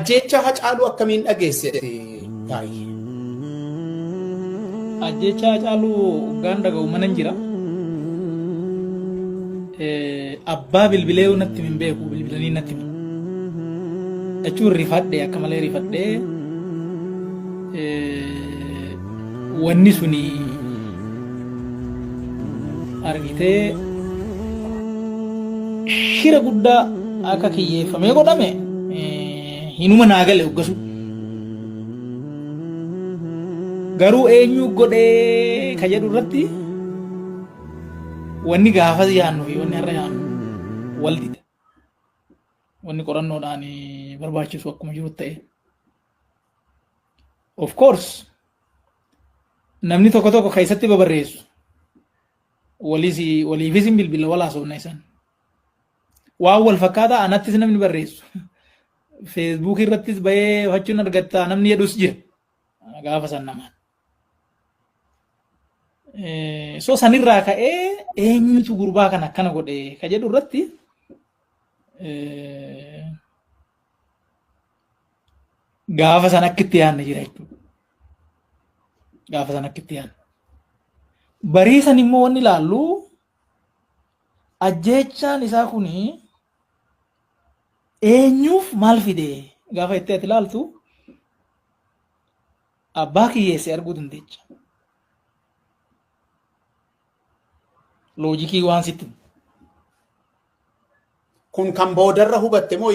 ajjecha Hacaaluu akkamiin dhageesse ta'i? Ajjecha Hacaaluu Uganda ga'u mana jira. Abbaa bilbilee natti hin beeku bilbilanii natti himu. Jechuun rifadhee akka malee rifadhee wanni suni argitee shira guddaa akka kiyyeeffamee godhame hinuma naa gale uggasu. Garuu eenyu godhee ka jedhu irratti wanni gaafas yaannu fi wanni har'a yaannu wal dide. Wanni qorannoodhaan barbaachisu akkuma jiru ta'e. Of course namni tokko tokko keessatti babarreessu. Waliifis hin bilbila walaasofna isaan. Waan wal fakkaataa anattis namni barreessu. Facebook irrattis bahee fachuun argattaa namni jedhus jira. Gaafa san namaan. So sanirraa ka'ee eenyutu gurbaa kan akkana godhe ka jedhu irratti gaafa san akkitti yaadne jira jechuudha. Gaafa san akkitti yaadne. Barii san immoo wanni ilaallu ajjeechaan isaa kuni eenyuuf maal fide gaafa itti ati ilaaltu abbaa kiyyeesse arguu dandeecha. Loojikii waan sitti. Kun kan boodarra hubatte moo